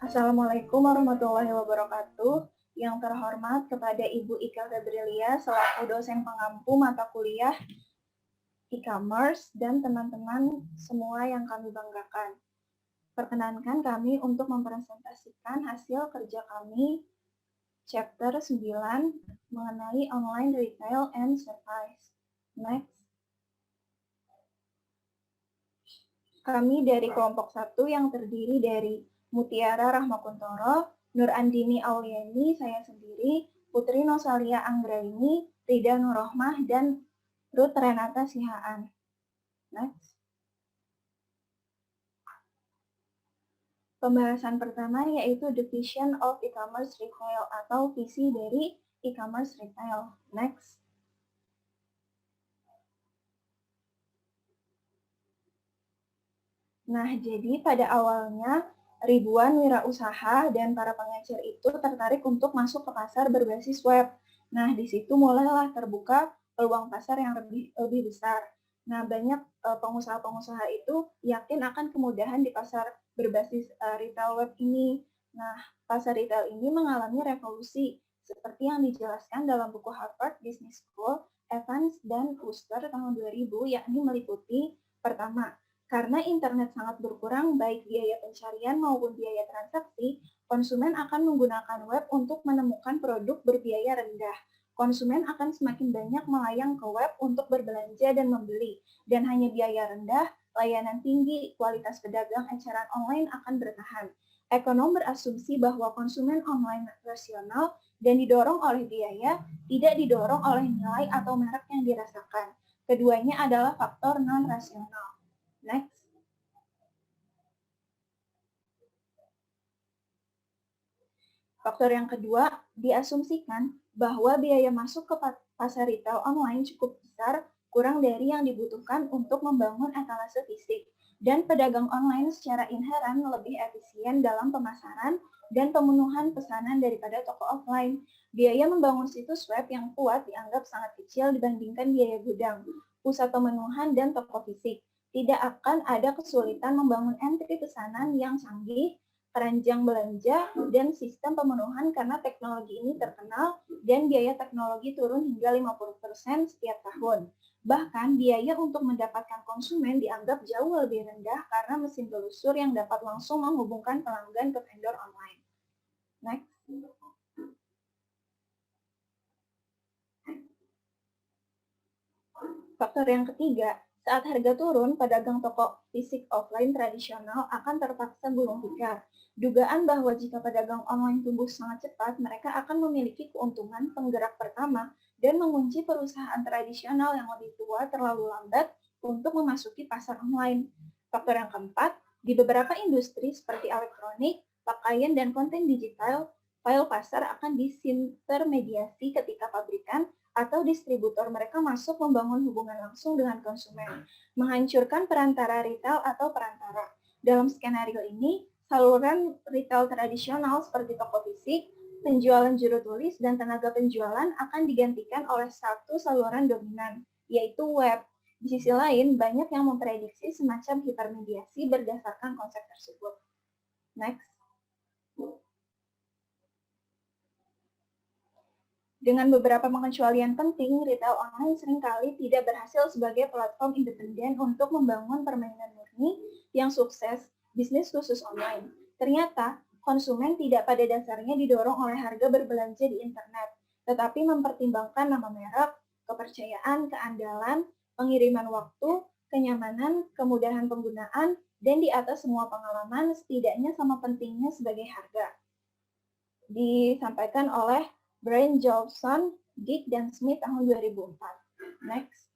Assalamualaikum warahmatullahi wabarakatuh. Yang terhormat kepada Ibu Ika Febrilia selaku dosen pengampu mata kuliah e-commerce dan teman-teman semua yang kami banggakan. Perkenankan kami untuk mempresentasikan hasil kerja kami chapter 9 mengenai online retail and service. Next. Kami dari kelompok 1 yang terdiri dari Mutiara Rahmakuntoro, Nur Andini Auliani, saya sendiri, Putri Nosalia Anggraini, Rida Nurrohmah, dan Ruth Renata Sihaan. Next. Pembahasan pertama yaitu The Vision of E-commerce Retail atau visi dari e-commerce retail. Next. Nah, jadi pada awalnya ribuan wirausaha dan para pengecer itu tertarik untuk masuk ke pasar berbasis web. Nah, di situ mulailah terbuka peluang pasar yang lebih besar. Nah, banyak pengusaha-pengusaha itu yakin akan kemudahan di pasar berbasis retail web ini. Nah, pasar retail ini mengalami revolusi seperti yang dijelaskan dalam buku Harvard Business School, Evans dan Wooster tahun 2000, yakni meliputi pertama, karena internet sangat berkurang baik biaya pencarian maupun biaya transaksi, konsumen akan menggunakan web untuk menemukan produk berbiaya rendah. Konsumen akan semakin banyak melayang ke web untuk berbelanja dan membeli, dan hanya biaya rendah, layanan tinggi, kualitas pedagang eceran online akan bertahan. Ekonom berasumsi bahwa konsumen online rasional dan didorong oleh biaya, tidak didorong oleh nilai atau merek yang dirasakan. Keduanya adalah faktor non-rasional. Next. Faktor yang kedua, diasumsikan bahwa biaya masuk ke pasar retail online cukup besar, kurang dari yang dibutuhkan untuk membangun etalase fisik. Dan pedagang online secara inheren lebih efisien dalam pemasaran dan pemenuhan pesanan daripada toko offline. Biaya membangun situs web yang kuat dianggap sangat kecil dibandingkan biaya gudang, pusat pemenuhan, dan toko fisik. Tidak akan ada kesulitan membangun entry pesanan yang canggih, keranjang belanja, dan sistem pemenuhan karena teknologi ini terkenal dan biaya teknologi turun hingga 50% setiap tahun. Bahkan biaya untuk mendapatkan konsumen dianggap jauh lebih rendah karena mesin telusur yang dapat langsung menghubungkan pelanggan ke vendor online. Next. Faktor yang ketiga, saat harga turun, pedagang toko fisik offline tradisional akan terpaksa gulung tikar. Dugaan bahwa jika pedagang online tumbuh sangat cepat, mereka akan memiliki keuntungan penggerak pertama dan mengunci perusahaan tradisional yang lebih tua terlalu lambat untuk memasuki pasar online. Faktor yang keempat, di beberapa industri seperti elektronik, pakaian, dan konten digital, file pasar akan disintermediasi ketika pabrikan atau distributor mereka masuk membangun hubungan langsung dengan konsumen, menghancurkan perantara retail atau perantara. Dalam skenario ini, saluran retail tradisional seperti toko fisik, penjualan juru tulis, dan tenaga penjualan akan digantikan oleh satu saluran dominan, yaitu web. Di sisi lain, banyak yang memprediksi semacam hipermediasi berdasarkan konsep tersebut. Next. Dengan beberapa pengecualian penting, retail online seringkali tidak berhasil sebagai platform independen untuk membangun permainan murni yang sukses, bisnis khusus online. Ternyata, konsumen tidak pada dasarnya didorong oleh harga berbelanja di internet, tetapi mempertimbangkan nama merek, kepercayaan, keandalan, pengiriman waktu, kenyamanan, kemudahan penggunaan, dan di atas semua pengalaman, setidaknya sama pentingnya sebagai harga. Disampaikan oleh Brian Johnson, Dick, dan Smith tahun 2004. Next.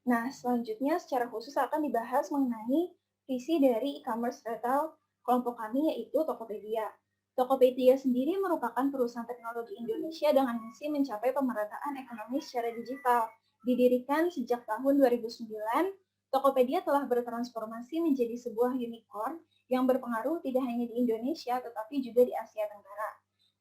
Nah, selanjutnya secara khusus akan dibahas mengenai visi dari e-commerce retail kelompok kami, yaitu Tokopedia. Tokopedia sendiri merupakan perusahaan teknologi Indonesia dengan misi mencapai pemerataan ekonomi secara digital. Didirikan sejak tahun 2009, Tokopedia telah bertransformasi menjadi sebuah unicorn yang berpengaruh tidak hanya di Indonesia, tetapi juga di Asia Tenggara.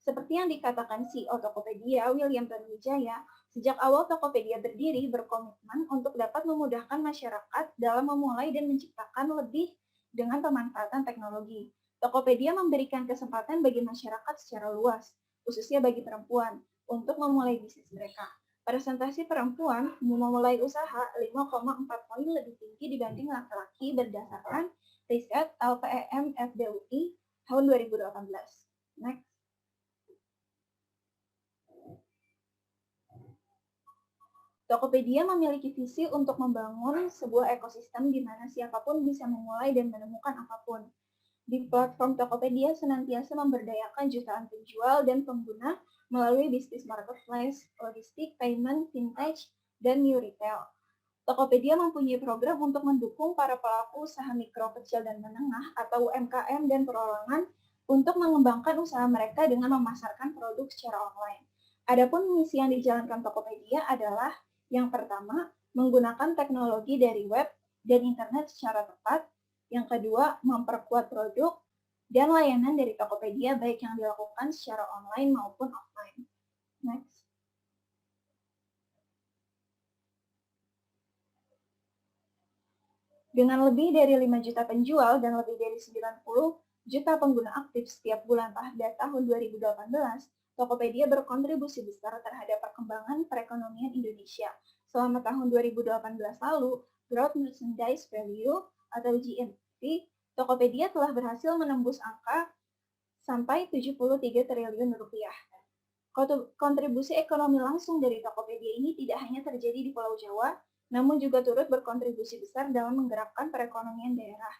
Seperti yang dikatakan CEO Tokopedia, William Tanuwijaya, sejak awal Tokopedia berdiri berkomitmen untuk dapat memudahkan masyarakat dalam memulai dan menciptakan lebih dengan pemanfaatan teknologi. Tokopedia memberikan kesempatan bagi masyarakat secara luas, khususnya bagi perempuan, untuk memulai bisnis mereka. Presentasi perempuan memulai usaha 5,4 poin lebih tinggi dibanding laki-laki berdasarkan riset LPEM FDUI tahun 2018. Next. Tokopedia memiliki visi untuk membangun sebuah ekosistem di mana siapapun bisa memulai dan menemukan apapun. Di platform Tokopedia senantiasa memberdayakan jutaan penjual dan pengguna melalui bisnis marketplace, logistik, payment, vintage, dan new retail. Tokopedia mempunyai program untuk mendukung para pelaku usaha mikro, kecil, dan menengah atau UMKM dan perorangan untuk mengembangkan usaha mereka dengan memasarkan produk secara online. Adapun misi yang dijalankan Tokopedia adalah yang pertama, menggunakan teknologi dari web dan internet secara tepat. Yang kedua, memperkuat produk dan layanan dari Tokopedia baik yang dilakukan secara online maupun offline. Next. Dengan lebih dari 5 juta penjual dan lebih dari 90 juta pengguna aktif setiap bulan pada tahun 2018, Tokopedia berkontribusi besar terhadap perkembangan perekonomian Indonesia. Selama tahun 2018 lalu, Gross Merchandise Value atau GMV, Tokopedia telah berhasil menembus angka sampai 73 triliun rupiah. Kontribusi ekonomi langsung dari Tokopedia ini tidak hanya terjadi di Pulau Jawa, namun juga turut berkontribusi besar dalam menggerakkan perekonomian daerah,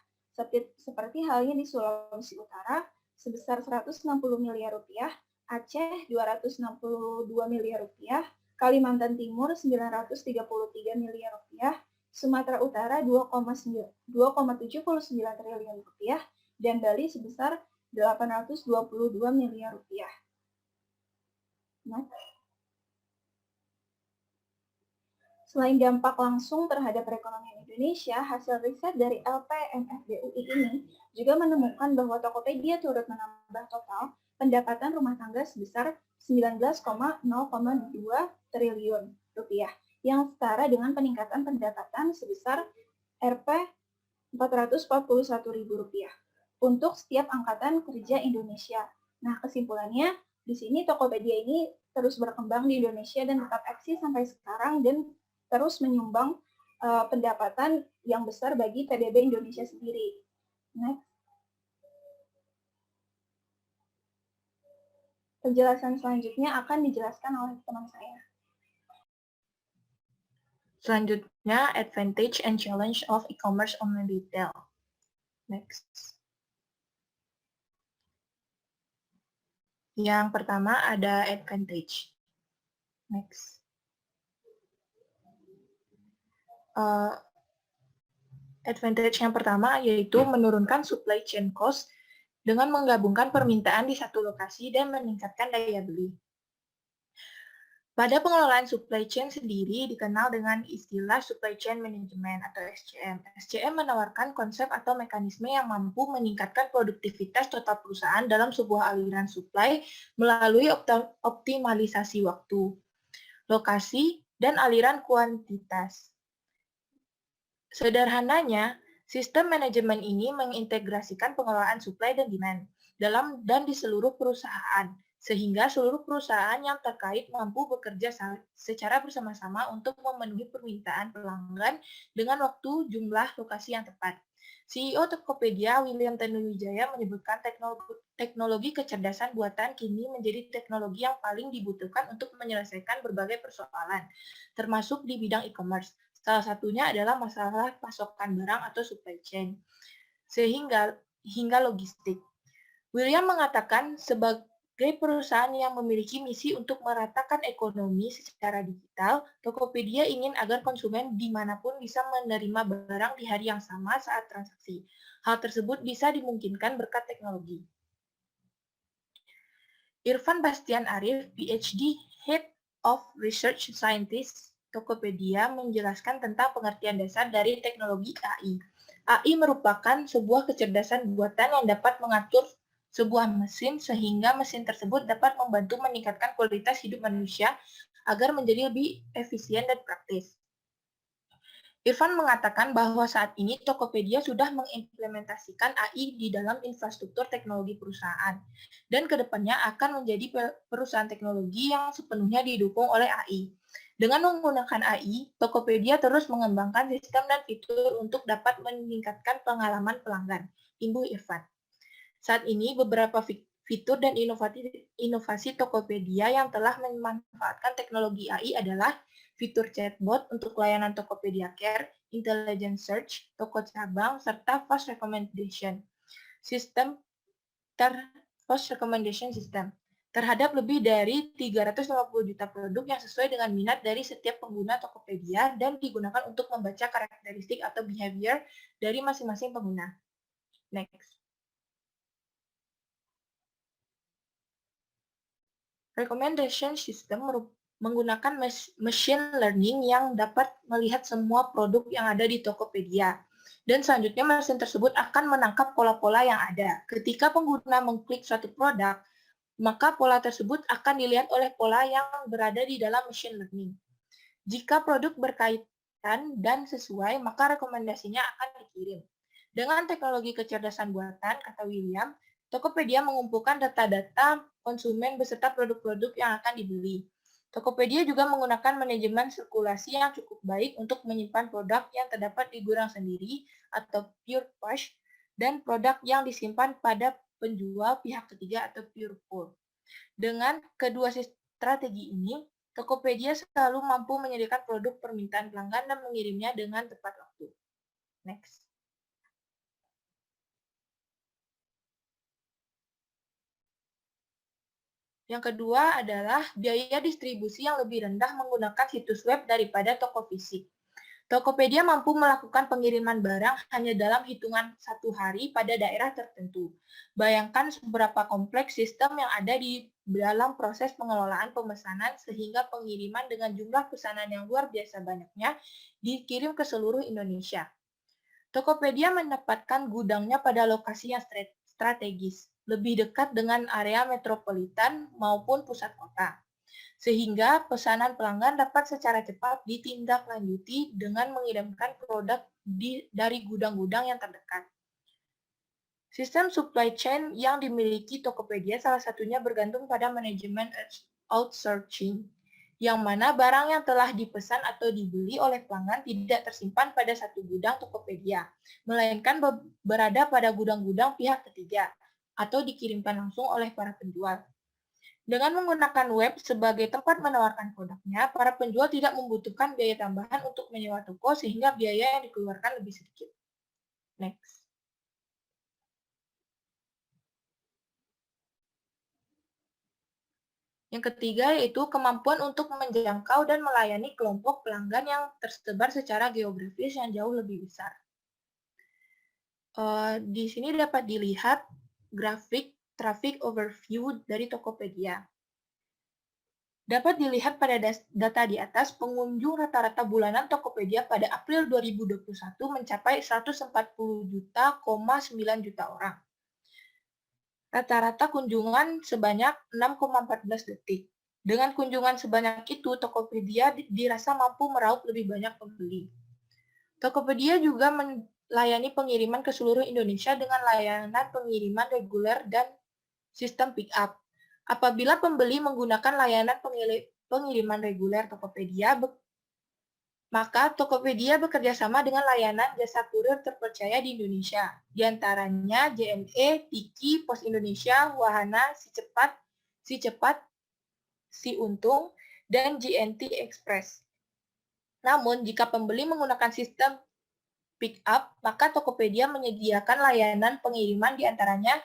seperti halnya di Sulawesi Utara sebesar 160 miliar rupiah, Aceh 262 miliar rupiah, Kalimantan Timur 933 miliar rupiah, Sumatera Utara 2,79 triliun rupiah, dan Bali sebesar 822 miliar rupiah. Selain dampak langsung terhadap perekonomian Indonesia, hasil riset dari LPMFDUI ini juga menemukan bahwa Tokopedia turut menambah total pendapatan rumah tangga sebesar 19,0,2 triliun rupiah, yang setara dengan peningkatan pendapatan sebesar Rp 441.000 rupiah untuk setiap angkatan kerja Indonesia. Nah, kesimpulannya, di sini Tokopedia ini terus berkembang di Indonesia dan tetap eksis sampai sekarang dan terus menyumbang pendapatan yang besar bagi PDB Indonesia sendiri. Next. Penjelasan selanjutnya akan dijelaskan oleh teman saya. Selanjutnya, advantage and challenge of e-commerce online retail. Next. Yang pertama ada advantage. Next. Advantage yang pertama yaitu menurunkan supply chain cost dengan menggabungkan permintaan di satu lokasi dan meningkatkan daya beli. Pada pengelolaan supply chain sendiri dikenal dengan istilah supply chain management atau SCM. SCM menawarkan konsep atau mekanisme yang mampu meningkatkan produktivitas total perusahaan dalam sebuah aliran supply melalui optimalisasi waktu, lokasi, dan aliran kuantitas. Sederhananya, sistem manajemen ini mengintegrasikan pengelolaan supply dan demand dalam dan di seluruh perusahaan, sehingga seluruh perusahaan yang terkait mampu bekerja secara bersama-sama untuk memenuhi permintaan pelanggan dengan waktu, jumlah, lokasi yang tepat. CEO Tokopedia, William Tanuwijaya, menyebutkan teknologi kecerdasan buatan kini menjadi teknologi yang paling dibutuhkan untuk menyelesaikan berbagai persoalan, termasuk di bidang e-commerce. Salah satunya adalah masalah pasokan barang atau supply chain, hingga logistik. William mengatakan sebagai perusahaan yang memiliki misi untuk meratakan ekonomi secara digital, Tokopedia ingin agar konsumen dimanapun bisa menerima barang di hari yang sama saat transaksi. Hal tersebut bisa dimungkinkan berkat teknologi. Irfan Bastian Arif, PhD, Head of Research Scientist, Tokopedia menjelaskan tentang pengertian dasar dari teknologi AI. AI merupakan sebuah kecerdasan buatan yang dapat mengatur sebuah mesin sehingga mesin tersebut dapat membantu meningkatkan kualitas hidup manusia agar menjadi lebih efisien dan praktis. Irfan mengatakan bahwa saat ini Tokopedia sudah mengimplementasikan AI di dalam infrastruktur teknologi perusahaan, dan kedepannya akan menjadi perusahaan teknologi yang sepenuhnya didukung oleh AI. Dengan menggunakan AI, Tokopedia terus mengembangkan sistem dan fitur untuk dapat meningkatkan pengalaman pelanggan, imbuh Irfan. Saat ini, beberapa fitur dan inovasi Tokopedia yang telah memanfaatkan teknologi AI adalah fitur chatbot untuk layanan Tokopedia Care, Intelligent Search, toko cabang, serta Fast Recommendation System terhadap lebih dari 350 juta produk yang sesuai dengan minat dari setiap pengguna Tokopedia dan digunakan untuk membaca karakteristik atau behavior dari masing-masing pengguna. Next. Recommendation system menggunakan machine learning yang dapat melihat semua produk yang ada di Tokopedia. Dan selanjutnya mesin tersebut akan menangkap pola-pola yang ada. Ketika pengguna mengklik suatu produk, maka pola tersebut akan dilihat oleh pola yang berada di dalam machine learning. Jika produk berkaitan dan sesuai, maka rekomendasinya akan dikirim. Dengan teknologi kecerdasan buatan, kata William, Tokopedia mengumpulkan data-data konsumen beserta produk-produk yang akan dibeli. Tokopedia juga menggunakan manajemen sirkulasi yang cukup baik untuk menyimpan produk yang terdapat di gudang sendiri atau pure push dan produk yang disimpan pada penjual pihak ketiga atau pure pull. Dengan kedua strategi ini, Tokopedia selalu mampu menyediakan produk permintaan pelanggan dan mengirimnya dengan tepat waktu. Next. Yang kedua adalah biaya distribusi yang lebih rendah menggunakan situs web daripada toko fisik. Tokopedia mampu melakukan pengiriman barang hanya dalam hitungan 1 hari pada daerah tertentu. Bayangkan seberapa kompleks sistem yang ada di dalam proses pengelolaan pemesanan sehingga pengiriman dengan jumlah pesanan yang luar biasa banyaknya dikirim ke seluruh Indonesia. Tokopedia mendapatkan gudangnya pada lokasi yang strategis, lebih dekat dengan area metropolitan maupun pusat kota, sehingga pesanan pelanggan dapat secara cepat ditindaklanjuti dengan mengirimkan produk dari gudang-gudang yang terdekat. Sistem supply chain yang dimiliki Tokopedia salah satunya bergantung pada manajemen outsourcing, yang mana barang yang telah dipesan atau dibeli oleh pelanggan tidak tersimpan pada satu gudang Tokopedia, melainkan berada pada gudang-gudang pihak ketiga, atau dikirimkan langsung oleh para penjual. Dengan menggunakan web sebagai tempat menawarkan produknya, para penjual tidak membutuhkan biaya tambahan untuk menyewa toko sehingga biaya yang dikeluarkan lebih sedikit. Next. Yang ketiga yaitu kemampuan untuk menjangkau dan melayani kelompok pelanggan yang tersebar secara geografis yang jauh lebih besar. Di sini dapat dilihat grafik traffic overview dari Tokopedia. Dapat dilihat pada data di atas, pengunjung rata-rata bulanan Tokopedia pada April 2021 mencapai 140,9 juta orang. Rata-rata kunjungan sebanyak 6,14 detik. Dengan kunjungan sebanyak itu, Tokopedia dirasa mampu meraup lebih banyak pembeli. Tokopedia juga melayani pengiriman ke seluruh Indonesia dengan layanan pengiriman reguler dan sistem pick up. Apabila pembeli menggunakan layanan pengiriman reguler Tokopedia, maka Tokopedia bekerja sama dengan layanan jasa kurir terpercaya di Indonesia, di antaranya JNE, Tiki, Pos Indonesia, Wahana, Si Cepat, Si Untung, dan GNT Express. Namun, jika pembeli menggunakan sistem pick up, maka Tokopedia menyediakan layanan pengiriman di antaranya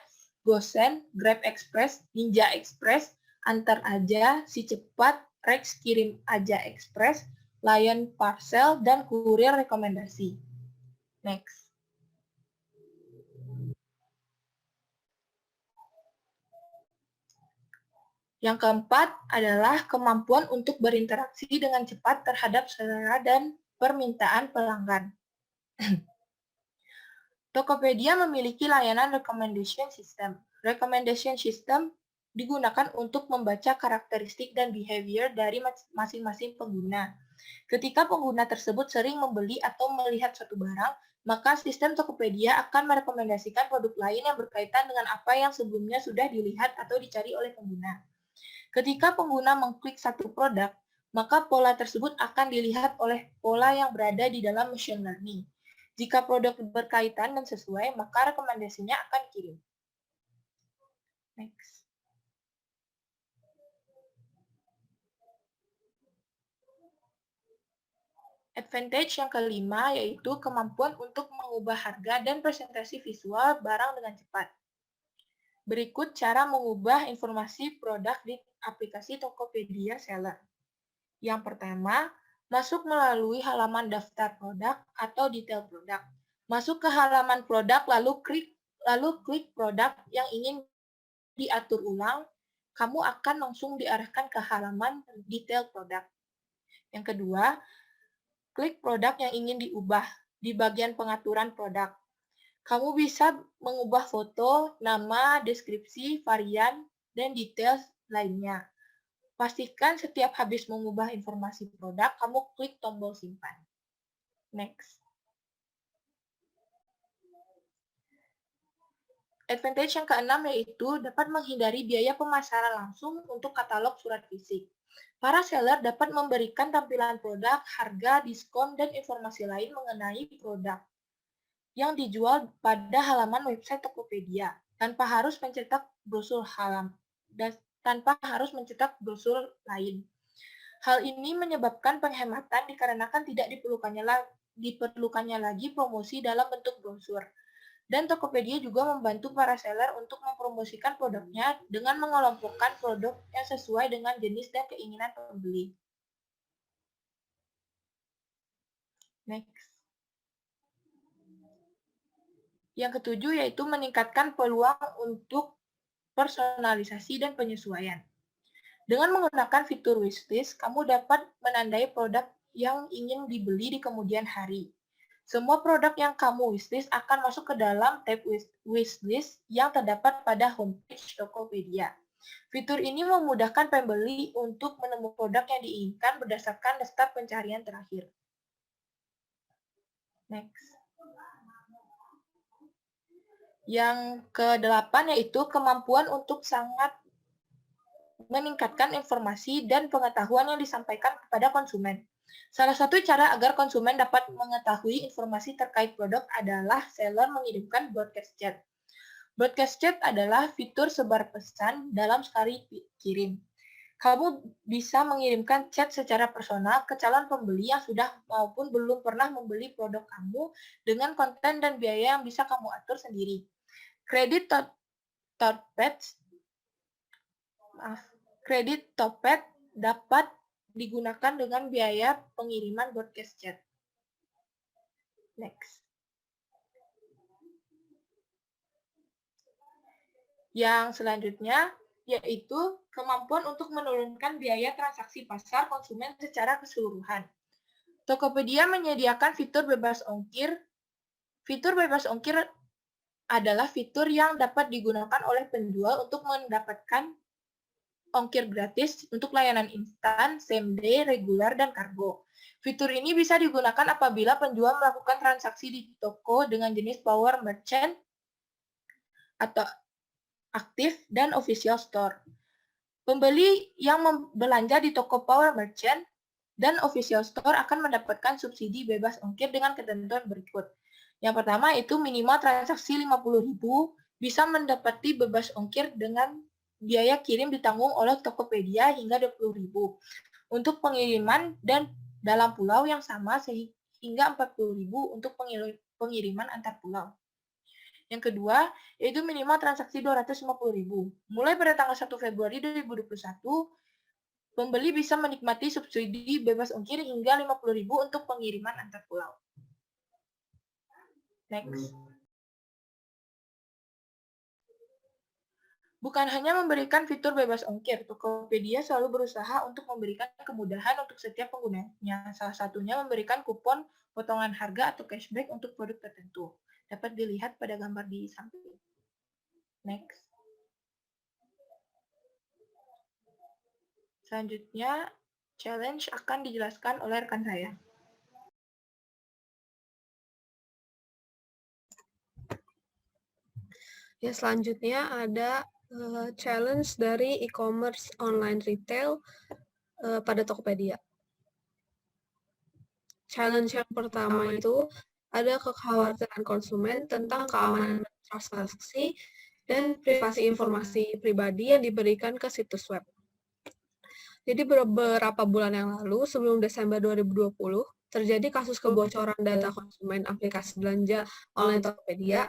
Gosen, Grab Express, Ninja Express, Antar Aja, Si Cepat, Rex Kirim Aja Express, Lion Parcel, dan kurir rekomendasi. Next. Yang keempat adalah kemampuan untuk berinteraksi dengan cepat terhadap selera dan permintaan pelanggan. Tokopedia memiliki layanan recommendation system. Recommendation system digunakan untuk membaca karakteristik dan behavior dari masing-masing pengguna. Ketika pengguna tersebut sering membeli atau melihat suatu barang, maka sistem Tokopedia akan merekomendasikan produk lain yang berkaitan dengan apa yang sebelumnya sudah dilihat atau dicari oleh pengguna. Ketika pengguna mengklik satu produk, maka pola tersebut akan dilihat oleh pola yang berada di dalam machine learning. Jika produk berkaitan dan sesuai, maka rekomendasinya akan kirim. Next. Advantage yang kelima yaitu kemampuan untuk mengubah harga dan presentasi visual barang dengan cepat. Berikut cara mengubah informasi produk di aplikasi Tokopedia Seller. Yang pertama, masuk melalui halaman daftar produk atau detail produk. Masuk ke halaman produk lalu klik produk yang ingin diatur ulang, kamu akan langsung diarahkan ke halaman detail produk. Yang kedua, klik produk yang ingin diubah di bagian pengaturan produk. Kamu bisa mengubah foto, nama, deskripsi, varian, dan detail lainnya. Pastikan setiap habis mengubah informasi produk, kamu klik tombol simpan. Next. Advantage yang keenam yaitu dapat menghindari biaya pemasaran langsung untuk katalog surat fisik. Para seller dapat memberikan tampilan produk, harga, diskon, dan informasi lain mengenai produk yang dijual pada halaman website Tokopedia tanpa harus mencetak brosur lain. Hal ini menyebabkan penghematan dikarenakan tidak diperlukannya lagi promosi dalam bentuk brosur. Dan Tokopedia juga membantu para seller untuk mempromosikan produknya dengan mengelompokkan produk yang sesuai dengan jenis dan keinginan pembeli. Next. Yang ketujuh yaitu meningkatkan peluang untuk personalisasi dan penyesuaian. Dengan menggunakan fitur wishlist, kamu dapat menandai produk yang ingin dibeli di kemudian hari. Semua produk yang kamu wishlist akan masuk ke dalam tab wishlist yang terdapat pada homepage Tokopedia. Fitur ini memudahkan pembeli untuk menemukan produk yang diinginkan berdasarkan daftar pencarian terakhir. Next. Yang ke-8 yaitu kemampuan untuk sangat meningkatkan informasi dan pengetahuan yang disampaikan kepada konsumen. Salah satu cara agar konsumen dapat mengetahui informasi terkait produk adalah seller mengirimkan broadcast chat. Broadcast chat adalah fitur sebar pesan dalam sekali kirim. Kamu bisa mengirimkan chat secara personal ke calon pembeli yang sudah maupun belum pernah membeli produk kamu dengan konten dan biaya yang bisa kamu atur sendiri. Kredit Tokped dapat digunakan dengan biaya pengiriman broadcast chat. Next. Yang selanjutnya yaitu kemampuan untuk menurunkan biaya transaksi pasar konsumen secara keseluruhan. Tokopedia menyediakan fitur bebas ongkir. Fitur bebas ongkir adalah fitur yang dapat digunakan oleh penjual untuk mendapatkan ongkir gratis untuk layanan instan, same day, reguler, dan kargo. Fitur ini bisa digunakan apabila penjual melakukan transaksi di toko dengan jenis Power Merchant atau aktif dan official store. Pembeli yang belanja di toko Power Merchant dan official store akan mendapatkan subsidi bebas ongkir dengan ketentuan berikut. Yang pertama itu minimal transaksi 50.000 bisa mendapati bebas ongkir dengan biaya kirim ditanggung oleh Tokopedia hingga 20.000 untuk pengiriman dan dalam pulau yang sama sehingga 40.000 untuk pengiriman antar pulau. Yang kedua, yaitu minimal transaksi 250.000. Mulai pada tanggal 1 Februari 2021, pembeli bisa menikmati subsidi bebas ongkir hingga 50.000 untuk pengiriman antar pulau. Next. Bukan hanya memberikan fitur bebas ongkir, Tokopedia selalu berusaha untuk memberikan kemudahan untuk setiap penggunanya. Salah satunya memberikan kupon potongan harga atau cashback untuk produk tertentu. Dapat dilihat pada gambar di samping. Next. Selanjutnya, challenge akan dijelaskan oleh rekan saya. Ya, selanjutnya ada challenge dari e-commerce online retail pada Tokopedia. Challenge yang pertama itu ada kekhawatiran konsumen tentang keamanan transaksi dan privasi informasi pribadi yang diberikan ke situs web. Jadi beberapa bulan yang lalu, sebelum Desember 2020, terjadi kasus kebocoran data konsumen aplikasi belanja online Tokopedia.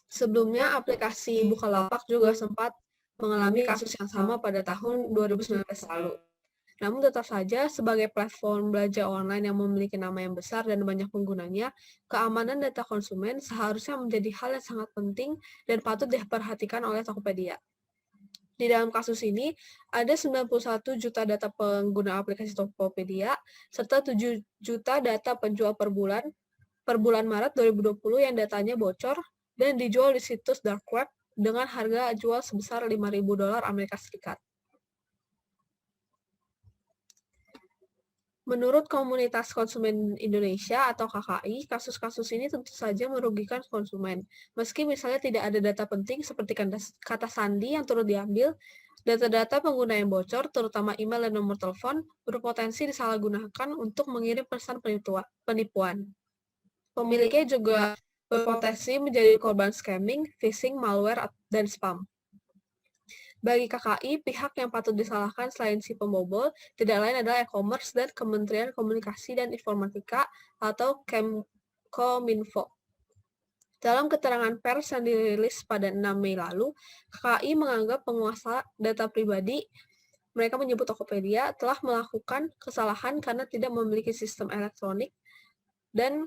Sebelumnya, aplikasi Bukalapak juga sempat mengalami kasus yang sama pada tahun 2019 lalu. Namun tetap saja, sebagai platform belanja online yang memiliki nama yang besar dan banyak penggunanya, keamanan data konsumen seharusnya menjadi hal yang sangat penting dan patut diperhatikan oleh Tokopedia. Di dalam kasus ini, ada 91 juta data pengguna aplikasi Tokopedia, serta 7 juta data penjual per bulan Maret 2020 yang datanya bocor dan dijual di situs dark web dengan harga jual sebesar $5.000 Amerika Serikat. Menurut Komunitas Konsumen Indonesia atau KKI, kasus-kasus ini tentu saja merugikan konsumen. Meski misalnya tidak ada data penting seperti kata sandi yang turut diambil, data-data pengguna yang bocor, terutama email dan nomor telepon, berpotensi disalahgunakan untuk mengirim pesan penipuan. Pemiliknya juga berpotensi menjadi korban scamming, phishing, malware, dan spam. Bagi KKI, pihak yang patut disalahkan selain si pembobol tidak lain adalah e-commerce dan Kementerian Komunikasi dan Informatika atau Kominfo. Dalam keterangan pers yang dirilis pada 6 Mei lalu, KKI menganggap penguasa data pribadi, mereka menyebut Tokopedia, telah melakukan kesalahan karena tidak memiliki sistem elektronik dan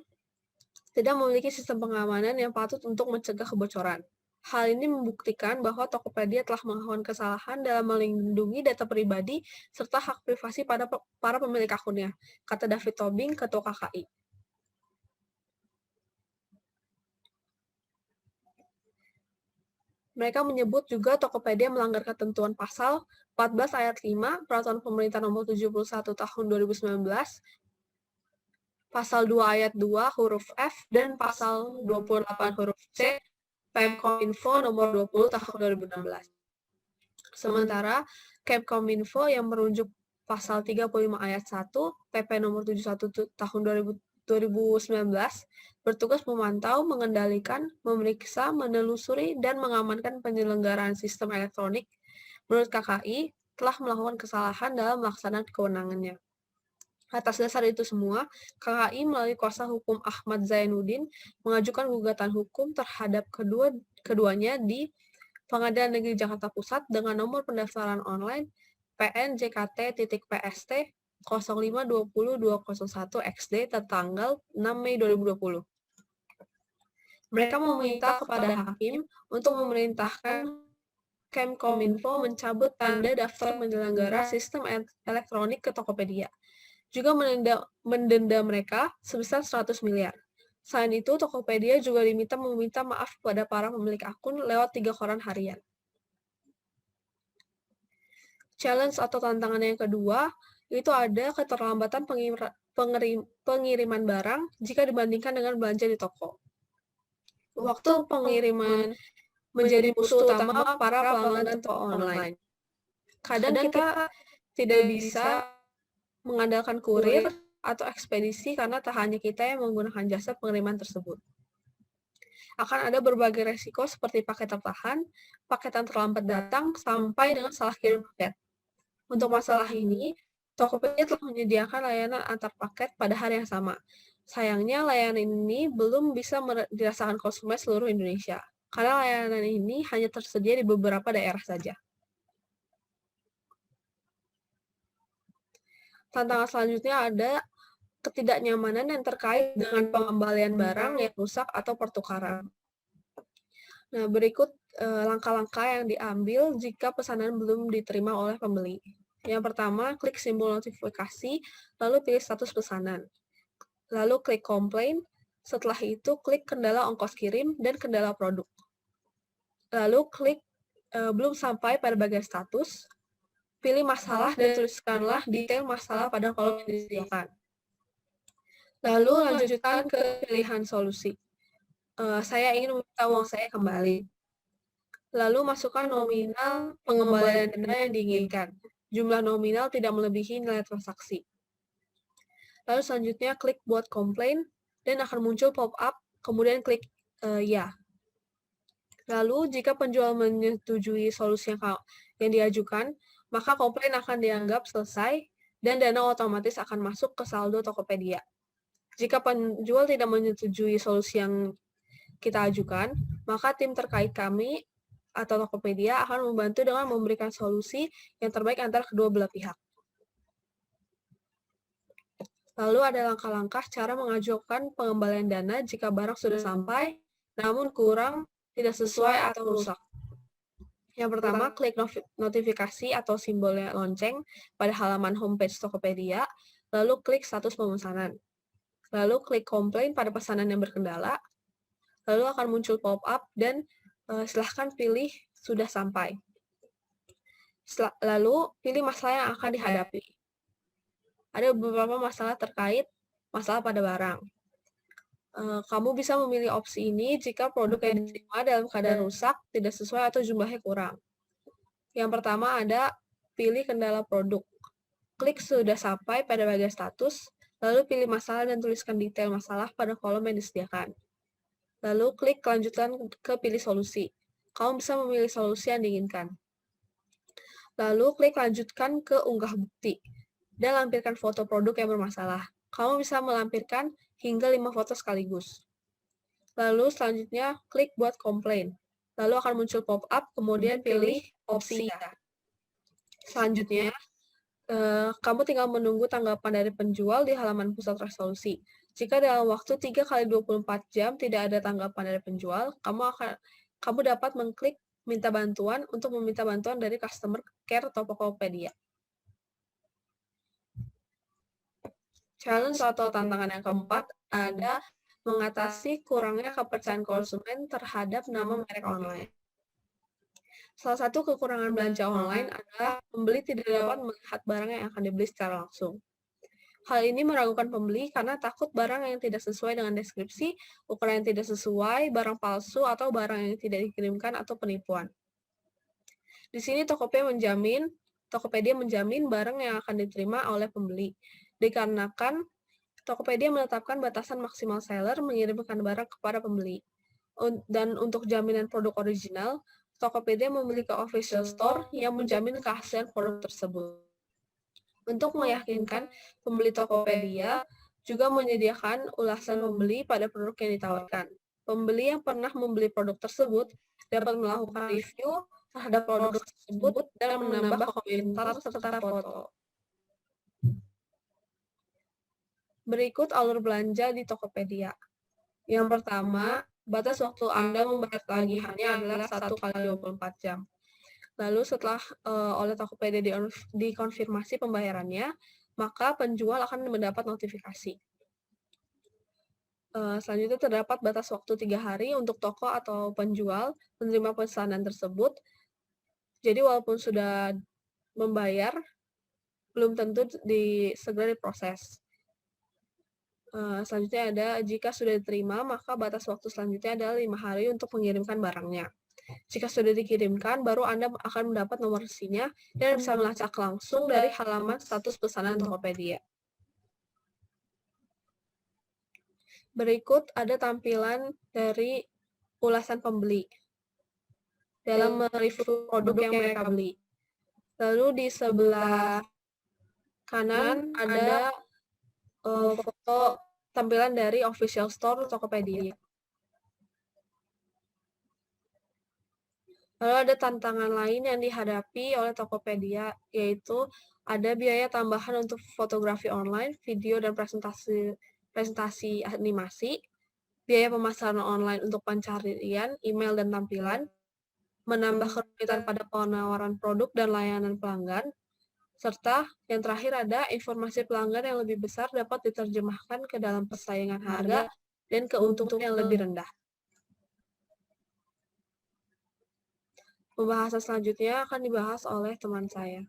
tidak memiliki sistem pengamanan yang patut untuk mencegah kebocoran. Hal ini membuktikan bahwa Tokopedia telah melakukan kesalahan dalam melindungi data pribadi serta hak privasi pada para pemilik akunnya, kata David Tobing, Ketua KKI. Mereka menyebut juga Tokopedia melanggar ketentuan pasal 14 ayat 5 Peraturan Pemerintah Nomor 71 Tahun 2019, pasal 2 ayat 2 huruf F, dan pasal 28 huruf C Kominfo nomor 20 tahun 2016. Sementara Kominfo yang merujuk pasal 35 ayat 1 PP nomor 71 tahun 2019 bertugas memantau, mengendalikan, memeriksa, menelusuri, dan mengamankan penyelenggaraan sistem elektronik. Menurut KKI, telah melakukan kesalahan dalam melaksanakan kewenangannya. Atas dasar itu semua, KKI melalui kuasa hukum Ahmad Zainuddin mengajukan gugatan hukum terhadap keduanya di Pengadilan Negeri Jakarta Pusat dengan nomor pendaftaran online PNJKT.PST 0520-201-XD tertanggal 6 Mei 2020. Mereka meminta kepada hakim untuk memerintahkan Kominfo mencabut tanda daftar penyelenggara sistem elektronik ke Tokopedia. Juga mendenda mereka sebesar 100 miliar. Selain itu, Tokopedia juga meminta maaf kepada para pemilik akun lewat 3 koran harian. Challenge atau tantangan yang kedua, itu ada keterlambatan pengiriman barang jika dibandingkan dengan belanja di toko. Waktu pengiriman menjadi musuh utama para pelanggan toko online. Kadang kita tidak bisa mengandalkan kurir atau ekspedisi karena tak hanya kita yang menggunakan jasa pengiriman tersebut. Akan ada berbagai resiko seperti paket tertahan, paketan terlambat datang, sampai dengan salah kirim paket. Untuk masalah ini, Tokopedia telah menyediakan layanan antar paket pada hari yang sama. Sayangnya, layanan ini belum bisa dirasakan konsumen seluruh Indonesia, karena layanan ini hanya tersedia di beberapa daerah saja. Tantangan selanjutnya ada ketidaknyamanan yang terkait dengan pengembalian barang yang rusak atau pertukaran. Nah, berikut langkah-langkah yang diambil jika pesanan belum diterima oleh pembeli. Yang pertama, klik simbol notifikasi, lalu pilih status pesanan. Lalu klik komplain, setelah itu klik kendala ongkos kirim dan kendala produk. Lalu klik belum sampai pada bagian status, pilih masalah dan tuliskanlah detail masalah pada kolom yang disediakan. Lalu lanjutkan ke pilihan solusi. Saya ingin meminta uang saya kembali. Lalu masukkan nominal pengembalian dana yang diinginkan. Jumlah nominal tidak melebihi nilai transaksi. Lalu selanjutnya klik buat komplain dan akan muncul pop-up, kemudian klik ya. Lalu jika penjual menyetujui solusi yang diajukan, maka komplain akan dianggap selesai dan dana otomatis akan masuk ke saldo Tokopedia. Jika penjual tidak menyetujui solusi yang kita ajukan, maka tim terkait kami atau Tokopedia akan membantu dengan memberikan solusi yang terbaik antara kedua belah pihak. Lalu ada langkah-langkah cara mengajukan pengembalian dana jika barang sudah sampai, namun kurang, tidak sesuai, atau rusak. Yang pertama, klik notifikasi atau simbol lonceng pada halaman homepage Tokopedia, lalu klik status pemesanan. Lalu klik komplain pada pesanan yang berkendala, lalu akan muncul pop-up dan silahkan pilih sudah sampai. Lalu pilih masalah yang akan dihadapi. Ada beberapa masalah terkait masalah pada barang. Kamu bisa memilih opsi ini jika produk yang diterima dalam keadaan rusak, tidak sesuai, atau jumlahnya kurang. Yang pertama ada pilih kendala produk. Klik sudah sampai pada bagian status, lalu pilih masalah dan tuliskan detail masalah pada kolom yang disediakan. Lalu klik lanjutkan ke pilih solusi. Kamu bisa memilih solusi yang diinginkan. Lalu klik lanjutkan ke unggah bukti dan lampirkan foto produk yang bermasalah. Kamu bisa melampirkan hingga 5 foto sekaligus. Lalu selanjutnya klik buat komplain. Lalu akan muncul pop-up, kemudian pilih opsi ya. Selanjutnya, kamu tinggal menunggu tanggapan dari penjual di halaman pusat resolusi. Jika dalam waktu 3x24 jam tidak ada tanggapan dari penjual, kamu dapat mengklik minta bantuan untuk meminta bantuan dari customer care Tokopedia. Challenge atau tantangan yang keempat ada mengatasi kurangnya kepercayaan konsumen terhadap nama merek online. Salah satu kekurangan belanja online adalah pembeli tidak dapat melihat barang yang akan dibeli secara langsung. Hal ini meragukan pembeli karena takut barang yang tidak sesuai dengan deskripsi, ukuran yang tidak sesuai, barang palsu, atau barang yang tidak dikirimkan atau penipuan. Di sini Tokopedia menjamin barang yang akan diterima oleh pembeli, dikarenakan Tokopedia menetapkan batasan maksimal seller mengirimkan barang kepada pembeli. Dan untuk jaminan produk original, Tokopedia memiliki official store yang menjamin keaslian produk tersebut. Untuk meyakinkan pembeli, Tokopedia juga menyediakan ulasan pembeli pada produk yang ditawarkan. Pembeli yang pernah membeli produk tersebut dapat melakukan review terhadap produk tersebut dan menambah komentar serta foto. Berikut alur belanja di Tokopedia. Yang pertama, batas waktu Anda membayar tagihannya adalah 1x24 jam. Lalu setelah oleh Tokopedia dikonfirmasi pembayarannya, maka penjual akan mendapat notifikasi. Selanjutnya terdapat batas waktu 3 hari untuk toko atau penjual menerima pesanan tersebut. Jadi walaupun sudah membayar, belum tentu segera diproses. Selanjutnya ada, jika sudah diterima, maka batas waktu selanjutnya adalah 5 hari untuk mengirimkan barangnya. Jika sudah dikirimkan, baru Anda akan mendapat nomor resinya dan bisa melacak langsung dari halaman status pesanan Tokopedia. Berikut ada tampilan dari ulasan pembeli dalam mereview produk yang mereka beli. Lalu di sebelah kanan ada foto tampilan dari official store Tokopedia. Lalu ada tantangan lain yang dihadapi oleh Tokopedia, yaitu ada biaya tambahan untuk fotografi online, video, dan presentasi animasi, biaya pemasaran online untuk pencarian, email, dan tampilan, menambah kerumitan pada penawaran produk dan layanan pelanggan, serta yang terakhir ada informasi pelanggan yang lebih besar dapat diterjemahkan ke dalam persaingan harga dan keuntungan yang lebih rendah. Pembahasan selanjutnya akan dibahas oleh teman saya.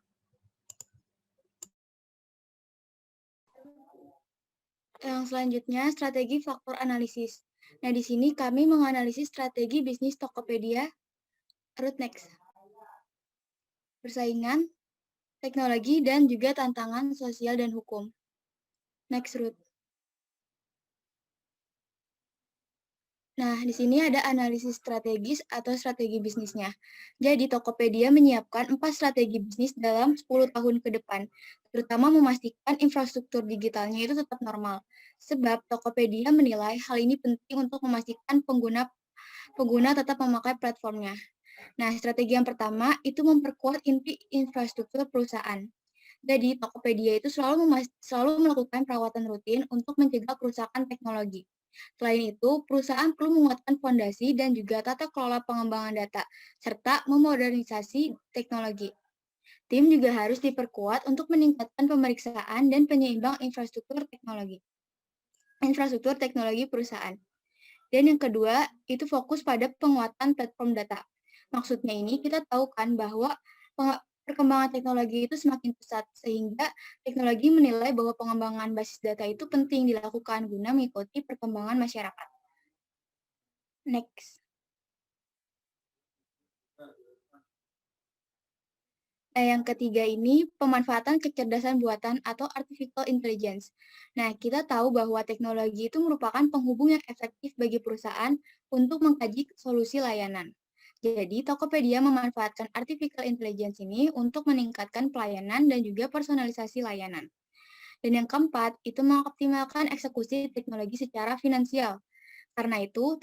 Yang selanjutnya, strategi faktor analisis. Nah, di sini kami menganalisis strategi bisnis Tokopedia. Ruth, next. Persaingan, teknologi, dan juga tantangan sosial dan hukum. Next, Ruth. Nah, di sini ada analisis strategis atau strategi bisnisnya. Jadi, Tokopedia menyiapkan 4 strategi bisnis dalam 10 tahun ke depan, terutama memastikan infrastruktur digitalnya itu tetap normal. Sebab Tokopedia menilai hal ini penting untuk memastikan pengguna tetap memakai platformnya. Nah, strategi yang pertama itu memperkuat inti infrastruktur perusahaan. Jadi, Tokopedia itu selalu melakukan perawatan rutin untuk mencegah kerusakan teknologi. Selain itu, perusahaan perlu menguatkan fondasi dan juga tata kelola pengembangan data, serta memodernisasi teknologi. Tim juga harus diperkuat untuk meningkatkan pemeriksaan dan penyeimbang infrastruktur teknologi perusahaan. Dan yang kedua, itu fokus pada penguatan platform data. Maksudnya ini, kita tahu kan bahwa perkembangan teknologi itu semakin pesat, sehingga teknologi menilai bahwa pengembangan basis data itu penting dilakukan guna mengikuti perkembangan masyarakat. Next. Nah, yang ketiga ini pemanfaatan kecerdasan buatan atau artificial intelligence. Nah, kita tahu bahwa teknologi itu merupakan penghubung yang efektif bagi perusahaan untuk mengkaji solusi layanan. Jadi, Tokopedia memanfaatkan artificial intelligence ini untuk meningkatkan pelayanan dan juga personalisasi layanan. Dan yang keempat, itu mengoptimalkan eksekusi teknologi secara finansial. Karena itu,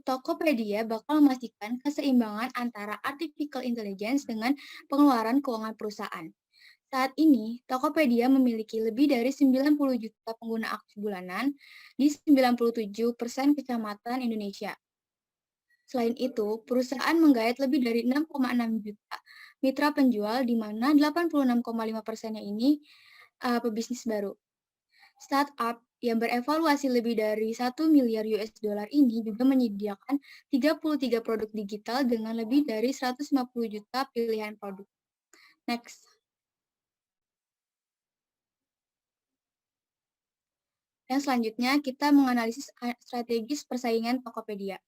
Tokopedia bakal memastikan keseimbangan antara artificial intelligence dengan pengeluaran keuangan perusahaan. Saat ini, Tokopedia memiliki lebih dari 90 juta pengguna aktif bulanan di 97% kecamatan Indonesia. Selain itu, perusahaan menggait lebih dari 6,6 juta mitra penjual, di mana 86,5%-nya ini pebisnis baru. Startup yang berevaluasi lebih dari 1 miliar US dollar ini juga menyediakan 33 produk digital dengan lebih dari 150 juta pilihan produk. Next. Dan selanjutnya kita menganalisis strategis persaingan Tokopedia.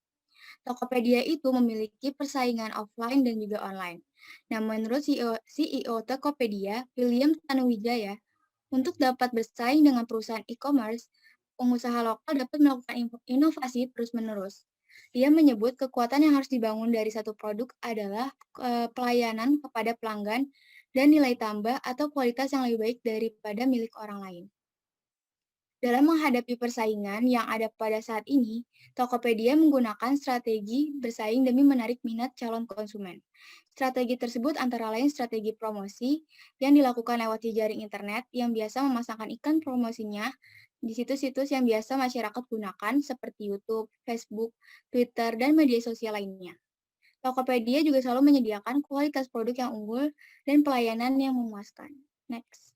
Tokopedia itu memiliki persaingan offline dan juga online. Nah, menurut CEO Tokopedia, William Tanuwijaya, untuk dapat bersaing dengan perusahaan e-commerce, pengusaha lokal dapat melakukan inovasi terus-menerus. Dia menyebut kekuatan yang harus dibangun dari satu produk adalah pelayanan kepada pelanggan dan nilai tambah atau kualitas yang lebih baik daripada milik orang lain. Dalam menghadapi persaingan yang ada pada saat ini, Tokopedia menggunakan strategi bersaing demi menarik minat calon konsumen. Strategi tersebut antara lain strategi promosi yang dilakukan lewat jejaring internet yang biasa memasangkan iklan promosinya di situs-situs yang biasa masyarakat gunakan seperti YouTube, Facebook, Twitter, dan media sosial lainnya. Tokopedia juga selalu menyediakan kualitas produk yang unggul dan pelayanan yang memuaskan. Next.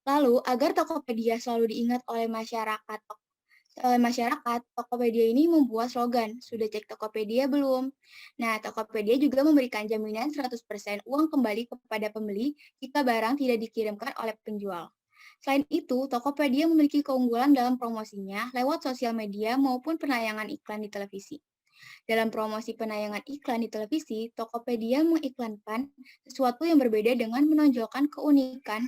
Lalu, agar Tokopedia selalu diingat oleh masyarakat, Tokopedia ini membuat slogan, sudah cek Tokopedia belum? Nah, Tokopedia juga memberikan jaminan 100% uang kembali kepada pembeli jika barang tidak dikirimkan oleh penjual. Selain itu, Tokopedia memiliki keunggulan dalam promosinya lewat sosial media maupun penayangan iklan di televisi. Dalam promosi penayangan iklan di televisi, Tokopedia mengiklankan sesuatu yang berbeda dengan menonjolkan keunikan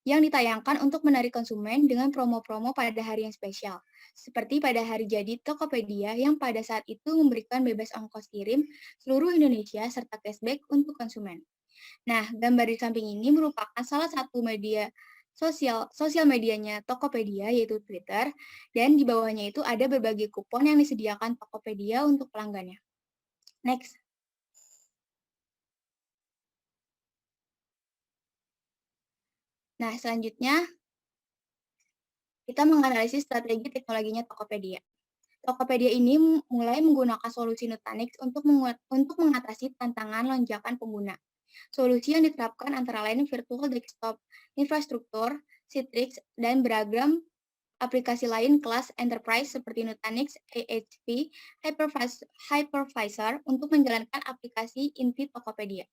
yang ditayangkan untuk menarik konsumen dengan promo-promo pada hari yang spesial. Seperti pada hari jadi Tokopedia yang pada saat itu memberikan bebas ongkos kirim seluruh Indonesia serta cashback untuk konsumen. Nah, gambar di samping ini merupakan salah satu media sosial medianya Tokopedia, yaitu Twitter, dan di bawahnya itu ada berbagai kupon yang disediakan Tokopedia untuk pelanggannya. Next. Nah, selanjutnya kita menganalisis strategi teknologinya Tokopedia. Tokopedia ini mulai menggunakan solusi Nutanix untuk mengatasi tantangan lonjakan pengguna. Solusi yang diterapkan antara lain virtual desktop infrastruktur, Citrix, dan beragam aplikasi lain kelas enterprise seperti Nutanix AHV Hypervisor untuk menjalankan aplikasi inti Tokopedia.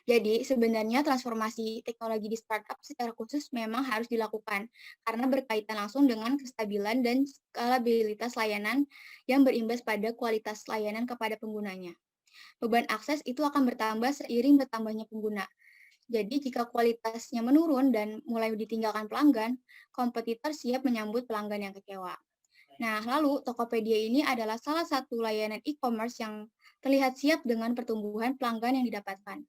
Jadi, sebenarnya transformasi teknologi di startup secara khusus memang harus dilakukan, karena berkaitan langsung dengan kestabilan dan skalabilitas layanan yang berimbas pada kualitas layanan kepada penggunanya. Beban akses itu akan bertambah seiring bertambahnya pengguna. Jadi, jika kualitasnya menurun dan mulai ditinggalkan pelanggan, kompetitor siap menyambut pelanggan yang kecewa. Nah, lalu Tokopedia ini adalah salah satu layanan e-commerce yang terlihat siap dengan pertumbuhan pelanggan yang didapatkan.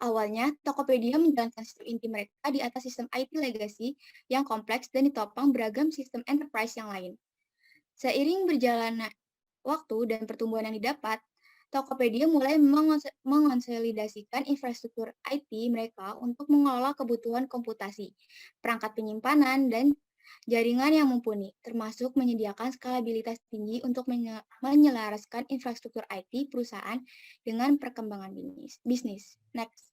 Awalnya, Tokopedia menjalankan sistem inti mereka di atas sistem IT legacy yang kompleks dan ditopang beragam sistem enterprise yang lain. Seiring berjalannya waktu dan pertumbuhan yang didapat, Tokopedia mulai mengonsolidasikan infrastruktur IT mereka untuk mengelola kebutuhan komputasi, perangkat penyimpanan, dan jaringan yang mumpuni, termasuk menyediakan skalabilitas tinggi untuk menyelaraskan infrastruktur IT perusahaan dengan perkembangan bisnis. Next.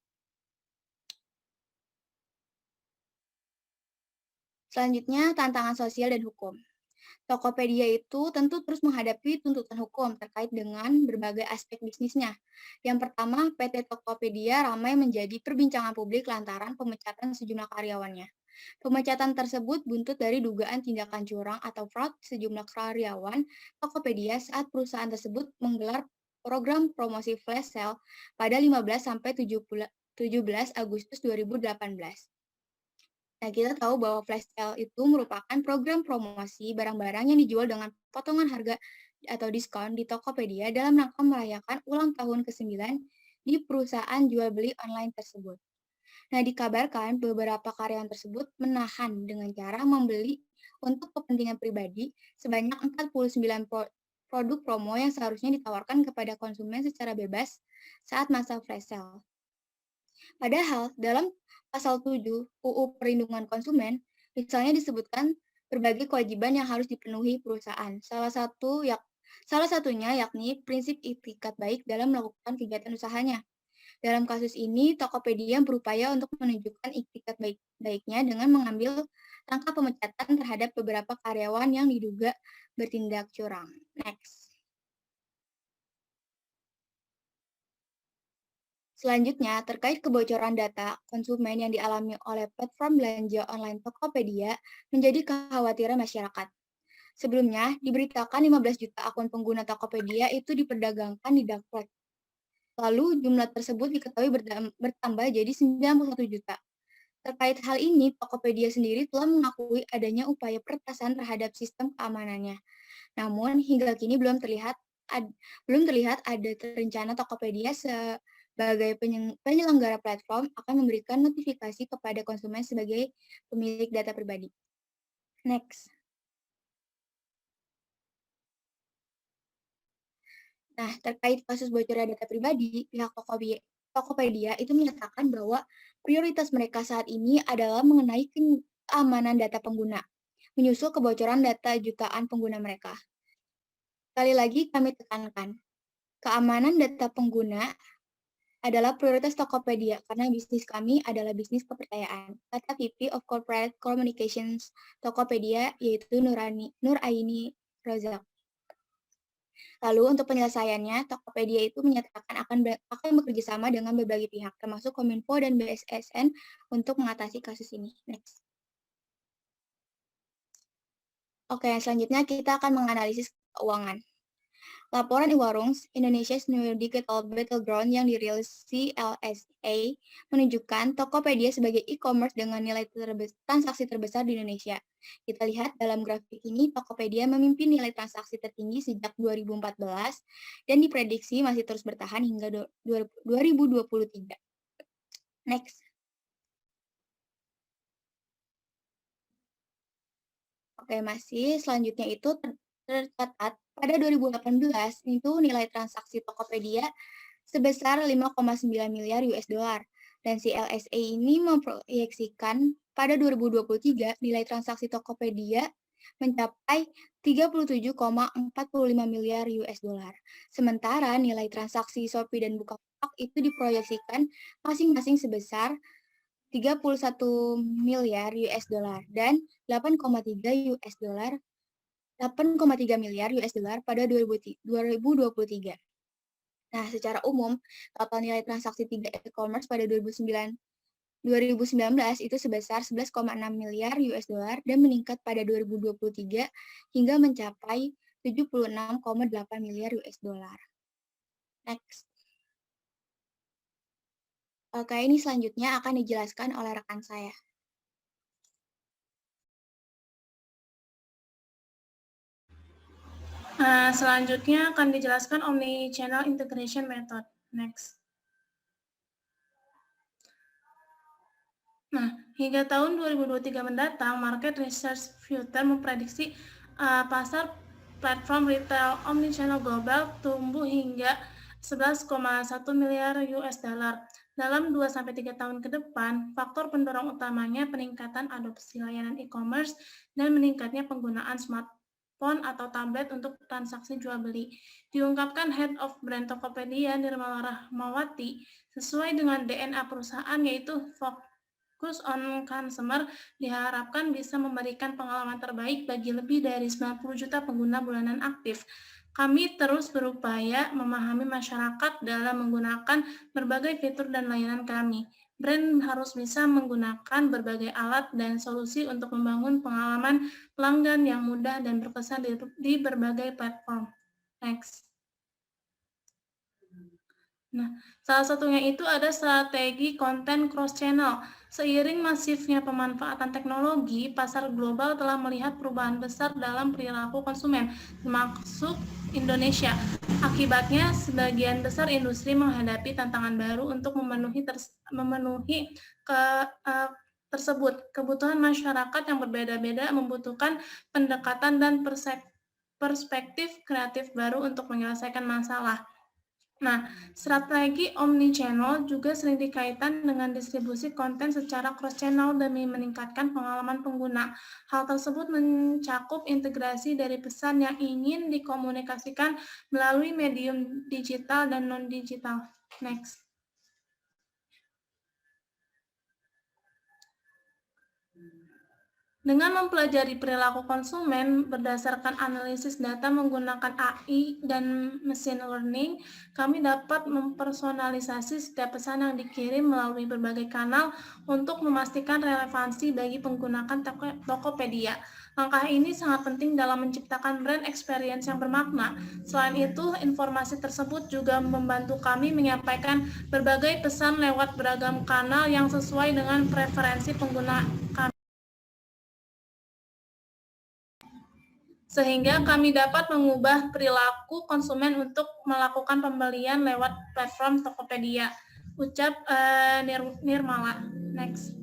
Selanjutnya, tantangan sosial dan hukum. Tokopedia itu tentu terus menghadapi tuntutan hukum terkait dengan berbagai aspek bisnisnya. Yang pertama, PT Tokopedia ramai menjadi perbincangan publik lantaran pemecatan sejumlah karyawannya. Pemecatan tersebut buntut dari dugaan tindakan curang atau fraud sejumlah karyawan Tokopedia saat perusahaan tersebut menggelar program promosi flash sale pada 15 sampai 17 Agustus 2018. Nah, kita tahu bahwa flash sale itu merupakan program promosi barang-barang yang dijual dengan potongan harga atau diskon di Tokopedia dalam rangka merayakan ulang tahun ke-9 di perusahaan jual beli online tersebut. Nah, dikabarkan beberapa karyawan tersebut menahan dengan cara membeli untuk kepentingan pribadi sebanyak 49 produk promo yang seharusnya ditawarkan kepada konsumen secara bebas saat masa flash sale. Padahal, dalam Pasal 7 UU Perlindungan Konsumen, misalnya disebutkan berbagai kewajiban yang harus dipenuhi perusahaan. Salah satunya yakni prinsip itikat baik dalam melakukan kegiatan usahanya. Dalam kasus ini, Tokopedia berupaya untuk menunjukkan itikat baiknya dengan mengambil langkah pemecatan terhadap beberapa karyawan yang diduga bertindak curang. Next. Selanjutnya, terkait kebocoran data konsumen yang dialami oleh platform belanja online Tokopedia menjadi kekhawatiran masyarakat. Sebelumnya, diberitakan 15 juta akun pengguna Tokopedia itu diperdagangkan di dark web. Lalu, jumlah tersebut diketahui bertambah jadi 91 juta. Terkait hal ini, Tokopedia sendiri telah mengakui adanya upaya peretasan terhadap sistem keamanannya. Namun, hingga kini belum terlihat ada rencana Tokopedia sebagai penyelenggara platform akan memberikan notifikasi kepada konsumen sebagai pemilik data pribadi. Next. Nah, terkait kasus bocornya data pribadi, pihak Tokopedia itu menyatakan bahwa prioritas mereka saat ini adalah mengenai keamanan data pengguna, menyusul kebocoran data jutaan pengguna mereka. Sekali lagi kami tekankan, keamanan data pengguna adalah prioritas Tokopedia karena bisnis kami adalah bisnis kepercayaan, kata VP of Corporate Communications Tokopedia yaitu Nuraini Rozak. Lalu untuk penyelesaiannya, Tokopedia itu menyatakan akan bekerja sama dengan berbagai pihak, termasuk Kominfo dan BSSN untuk mengatasi kasus ini. Next. Oke, selanjutnya kita akan menganalisis keuangan. Laporan e-Warung Indonesia's New Digital Battleground yang dirilis CLSA menunjukkan Tokopedia sebagai e-commerce dengan nilai transaksi terbesar di Indonesia. Kita lihat dalam grafik ini, Tokopedia memimpin nilai transaksi tertinggi sejak 2014 dan diprediksi masih terus bertahan hingga 2023. Next. Oke, masih selanjutnya itu tercatat pada 2018 itu nilai transaksi Tokopedia sebesar 5,9 miliar US dollar dan CLSA ini memproyeksikan pada 2023 nilai transaksi Tokopedia mencapai 37,45 miliar US dollar. Sementara nilai transaksi Shopee dan Bukalapak itu diproyeksikan masing-masing sebesar 31 miliar US dollar dan 8,3 miliar US dollar pada 2023. Nah, secara umum, total nilai transaksi 3 e-commerce pada 2019 itu sebesar 11,6 miliar US dollar dan meningkat pada 2023 hingga mencapai 76,8 miliar US dollar. Next. Oke, ini selanjutnya akan dijelaskan oleh rekan saya. Selanjutnya akan dijelaskan Omnichannel Integration Method. Next. Nah, hingga tahun 2023 mendatang, Market Research Future memprediksi pasar platform retail omnichannel global tumbuh hingga 11,1 miliar US dollar. Dalam 2-3 tahun ke depan, faktor pendorong utamanya peningkatan adopsi layanan e-commerce dan meningkatnya penggunaan smartphone atau tablet untuk transaksi jual beli. Diungkapkan Head of Brand Tokopedia Nirmala Rahmawati, sesuai dengan DNA perusahaan yaitu Focus on Consumer diharapkan bisa memberikan pengalaman terbaik bagi lebih dari 90 juta pengguna bulanan aktif. Kami terus berupaya memahami masyarakat dalam menggunakan berbagai fitur dan layanan kami. Brand harus bisa menggunakan berbagai alat dan solusi untuk membangun pengalaman pelanggan yang mudah dan berkesan di berbagai platform. Next. Nah, salah satunya itu ada strategi konten cross-channel. Seiring masifnya pemanfaatan teknologi, pasar global telah melihat perubahan besar dalam perilaku konsumen, termasuk Indonesia. Akibatnya, sebagian besar industri menghadapi tantangan baru untuk memenuhi tersebut. Kebutuhan masyarakat yang berbeda-beda membutuhkan pendekatan dan perspektif kreatif baru untuk menyelesaikan masalah. Nah, strategi omnichannel juga sering dikaitkan dengan distribusi konten secara cross-channel demi meningkatkan pengalaman pengguna. Hal tersebut mencakup integrasi dari pesan yang ingin dikomunikasikan melalui medium digital dan non-digital. Next. Dengan mempelajari perilaku konsumen berdasarkan analisis data menggunakan AI dan machine learning, kami dapat mempersonalisasi setiap pesan yang dikirim melalui berbagai kanal untuk memastikan relevansi bagi penggunaan Tokopedia. Langkah ini sangat penting dalam menciptakan brand experience yang bermakna. Selain itu, informasi tersebut juga membantu kami menyampaikan berbagai pesan lewat beragam kanal yang sesuai dengan preferensi pengguna kami. Sehingga kami dapat mengubah perilaku konsumen untuk melakukan pembelian lewat platform Tokopedia. Ucap Nirmala. Next.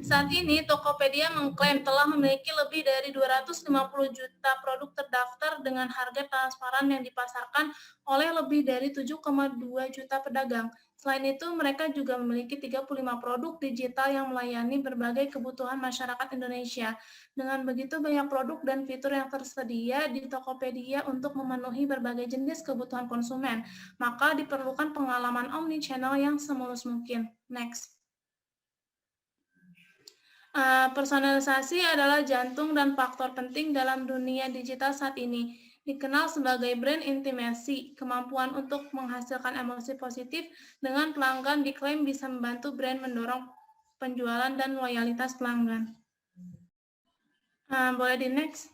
Saat ini, Tokopedia mengklaim telah memiliki lebih dari 250 juta produk terdaftar dengan harga transparan yang dipasarkan oleh lebih dari 7,2 juta pedagang. Selain itu, mereka juga memiliki 35 produk digital yang melayani berbagai kebutuhan masyarakat Indonesia. Dengan begitu banyak produk dan fitur yang tersedia di Tokopedia untuk memenuhi berbagai jenis kebutuhan konsumen, maka diperlukan pengalaman omnichannel yang semulus mungkin. Next. Personalisasi adalah jantung dan faktor penting dalam dunia digital saat ini. Dikenal sebagai brand intimacy, kemampuan untuk menghasilkan emosi positif dengan pelanggan diklaim bisa membantu brand mendorong penjualan dan loyalitas pelanggan. Boleh di next?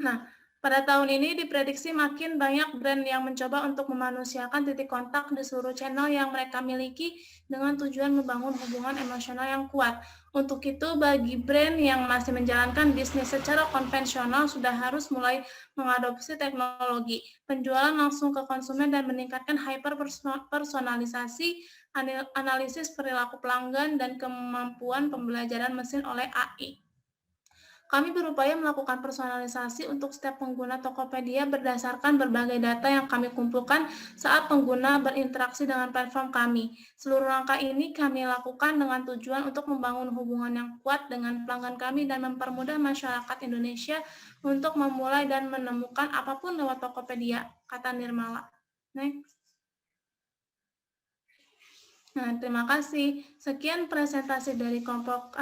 Nah, pada tahun ini diprediksi makin banyak brand yang mencoba untuk memanusiakan titik kontak di seluruh channel yang mereka miliki dengan tujuan membangun hubungan emosional yang kuat. Untuk itu, bagi brand yang masih menjalankan bisnis secara konvensional sudah harus mulai mengadopsi teknologi, penjualan langsung ke konsumen dan meningkatkan hyper-personalisasi, analisis perilaku pelanggan, dan kemampuan pembelajaran mesin oleh AI. Kami berupaya melakukan personalisasi untuk setiap pengguna Tokopedia berdasarkan berbagai data yang kami kumpulkan saat pengguna berinteraksi dengan platform kami. Seluruh langkah ini kami lakukan dengan tujuan untuk membangun hubungan yang kuat dengan pelanggan kami dan mempermudah masyarakat Indonesia untuk memulai dan menemukan apapun lewat Tokopedia, kata Nirmala. Next. Nah, terima kasih. Sekian presentasi dari kelompok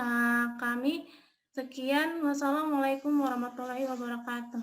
kami. Sekian, wassalamualaikum warahmatullahi wabarakatuh.